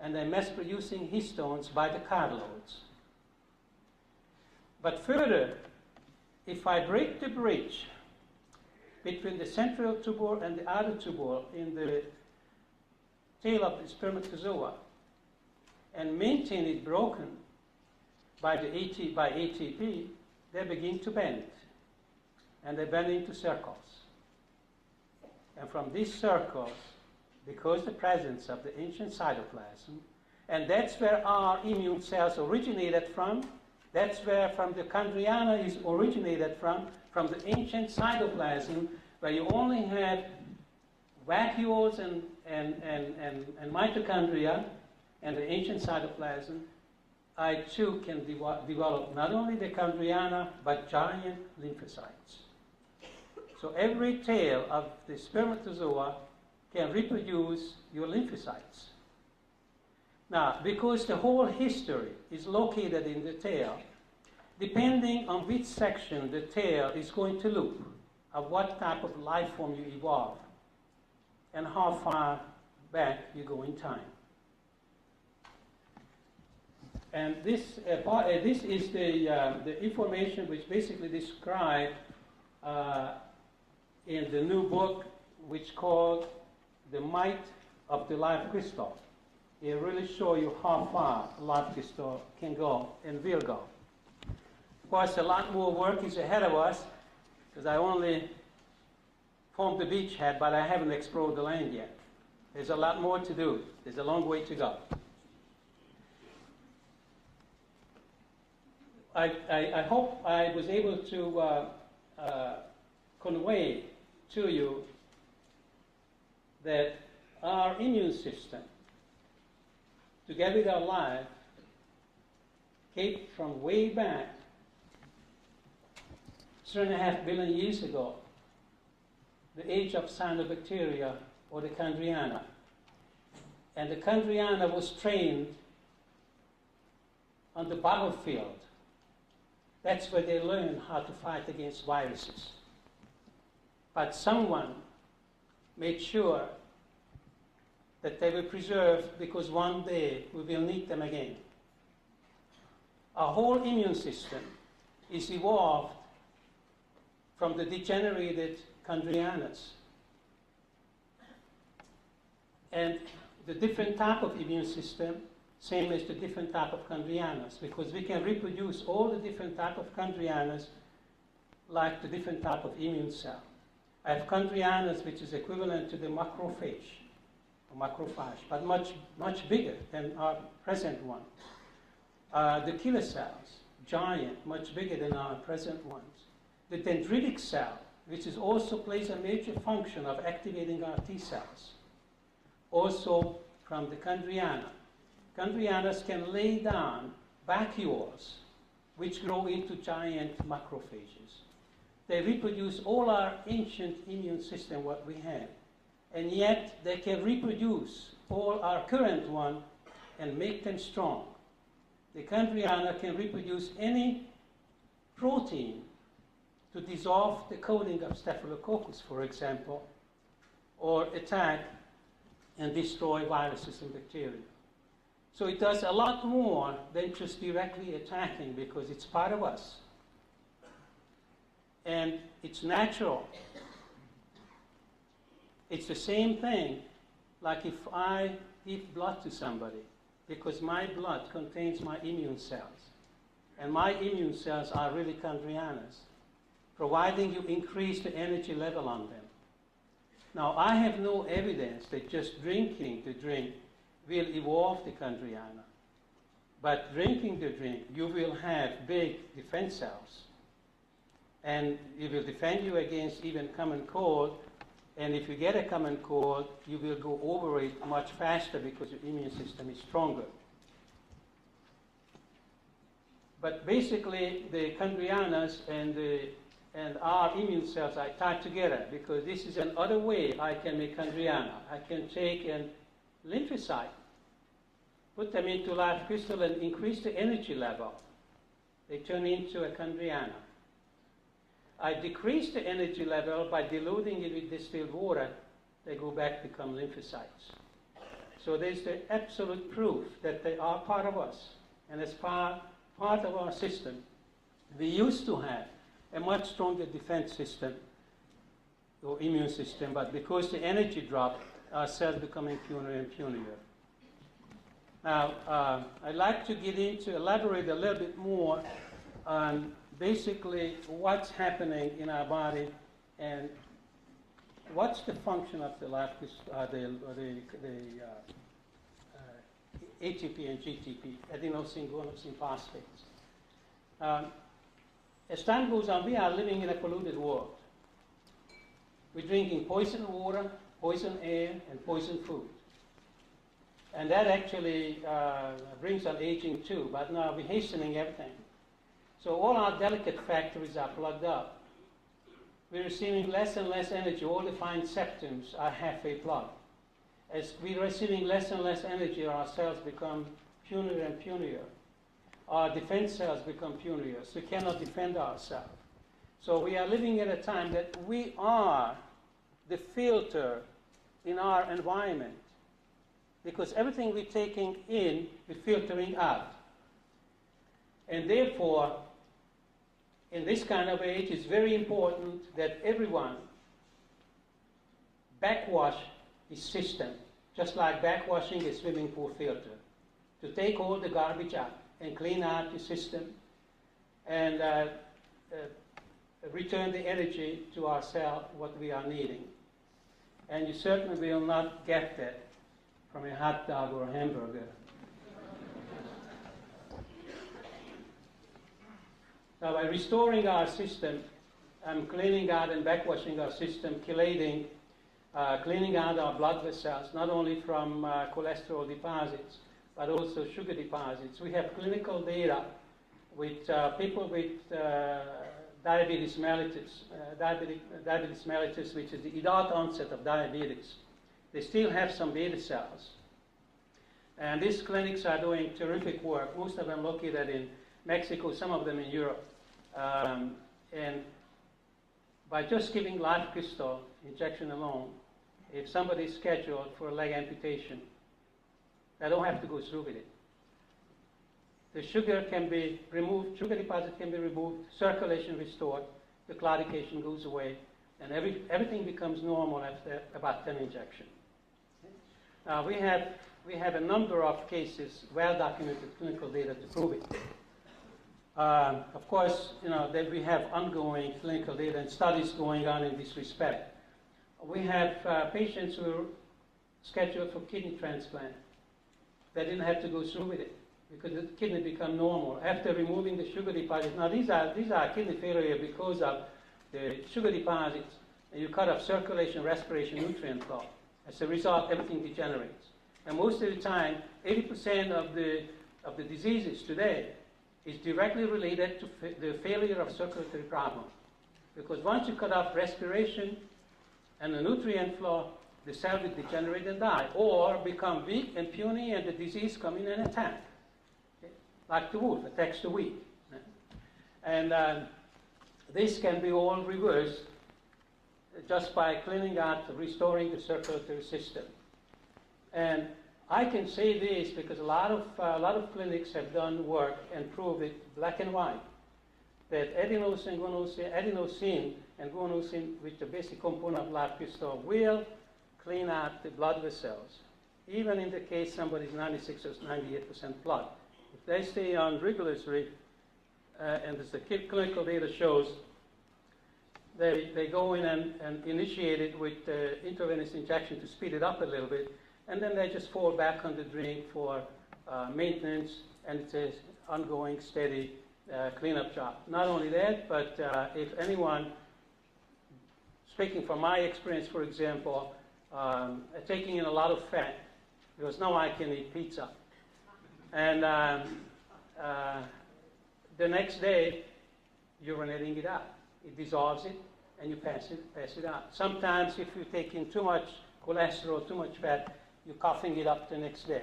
and they're mass producing histones by the carloads. But further, if I break the bridge between the central tubule and the outer tubule in the tail of the spermatozoa and maintain it broken by ATP, they begin to bend. And they bend into circles. And from these circles, because the presence of the ancient cytoplasm, and that's where our immune cells originated from, that's where from the Chondriana is originated from the ancient cytoplasm, where you only have vacuoles and mitochondria and the ancient cytoplasm, I too can develop not only the Chondriana, but giant lymphocytes. So every tail of the spermatozoa can reproduce your lymphocytes. Now, because the whole history is located in the tail, depending on which section the tail is going to loop, of what type of life form you evolve, and how far back you go in time. And this is the information which basically described in the new book, which called The Might of the Life Crystal. It really shows you how far a life crystal can go and will go. Of course, a lot more work is ahead of us, because I only formed the beachhead, but I haven't explored the land yet. There's a lot more to do. There's a long way to go. I hope I was able to convey to you that our immune system, together with our life, came from way back 3.5 billion years ago, the age of cyanobacteria, or the Chondriana. And the Chondriana was trained on the battlefield. That's where they learned how to fight against viruses. But someone made sure that they were preserved, because one day we will need them again. Our whole immune system is evolved from the degenerated Chondrianas. And the different type of immune system, same as the different type of Chondrianas, because we can reproduce all the different type of Chondrianas like the different type of immune cell. I have Chondrianas which is equivalent to the macrophage, or macrophage, but much bigger than our present one. The killer cells, giant, much bigger than our present ones. The dendritic cell, which is also plays a major function of activating our T cells, also from the Chondriana. Chondrianas can lay down vacuoles which grow into giant macrophages. They reproduce all our ancient immune system, what we have, and yet they can reproduce all our current one and make them strong. The Chondriana can reproduce any protein to dissolve the coating of Staphylococcus, for example, or attack and destroy viruses and bacteria. So it does a lot more than just directly attacking, because it's part of us. And it's natural. It's the same thing like if I give blood to somebody, because my blood contains my immune cells. And my immune cells are really Chondrianas, providing you increase the energy level on them. Now, I have no evidence that just drinking the drink will evolve the Chondriana. But drinking the drink, you will have big defense cells. And it will defend you against even common cold. And if you get a common cold, you will go over it much faster because your immune system is stronger. But basically, the Chondrianas and our immune cells are tied together, because this is another way I can make Chondriana. I can take a lymphocyte, put them into live crystal and increase the energy level. They turn into a Chondriana. I decrease the energy level by diluting it with distilled water. They go back, become lymphocytes. So there's the absolute proof that they are part of us. And as part of our system, we used to have a much stronger defense system or immune system, but because the energy dropped, our cells becoming purer and purer. Now, I'd like to elaborate a little bit more on basically what's happening in our body and what's the function of the ATP and GTP, adenosine, guanosine phosphates. As time goes on, we are living in a polluted world. We're drinking poison water, poison air, and poison food. And that actually brings on aging too, but now we're hastening everything. So all our delicate factories are plugged up. We're receiving less and less energy. All the fine septums are halfway plugged. As we're receiving less and less energy, our cells become purer and purer. Our defense cells become purer, so we cannot defend ourselves. So we are living at a time that we are the filter in our environment, because everything we're taking in, we're filtering out. And therefore, in this kind of age, it's very important that everyone backwash his system, just like backwashing a swimming pool filter, to take all the garbage out and clean out the system and return the energy to our cell, what we are needing. And you certainly will not get that from a hot dog or a hamburger. Now, by restoring our system, cleaning out and backwashing our system, chelating, cleaning out our blood vessels, not only from cholesterol deposits, but also sugar deposits. We have clinical data with people with diabetes mellitus, diabetes mellitus, which is the adult onset of diabetes. They still have some beta cells. And these clinics are doing terrific work, most of them located in Mexico, some of them in Europe. And by just giving live crystal injection alone, if somebody is scheduled for a leg amputation, they don't have to go through with it. The sugar can be removed, sugar deposit can be removed, circulation restored, the claudication goes away, and everything becomes normal after about 10 injections. Now we have a number of cases, well-documented clinical data to prove it. Of course, that we have ongoing clinical data and studies going on in this respect. We have patients who are scheduled for kidney transplant. They didn't have to go through with it because the kidney become normal after removing the sugar deposits. Now these are kidney failure because of the sugar deposits, and you cut off circulation, respiration, nutrient flow. As a result, everything degenerates. And most of the time, 80% of the diseases today is directly related to the failure of circulatory problem. Because once you cut off respiration and the nutrient flow, the cell will degenerate and die, or become weak and puny, and the disease come in and attack. Okay? Like the wolf attacks the weak. And this can be all reversed just by cleaning out, restoring the circulatory system. And I can say this because a lot of clinics have done work and proved it black and white that adenosine and guanosine, which are the basic component of live crystal, will clean out the blood vessels, even in the case somebody is 96 or 98% blood. If they stay on rigorously, and as the clinical data shows, they go in and initiate it with intravenous injection to speed it up a little bit, and then they just fall back on the drink for maintenance, and it's an ongoing, steady cleanup job. Not only that, but if anyone, speaking from my experience, for example, taking in a lot of fat, because now I can eat pizza. And the next day, urinating it out. It dissolves it, and you pass it out. Sometimes if you take in too much cholesterol, too much fat, you're coughing it up the next day.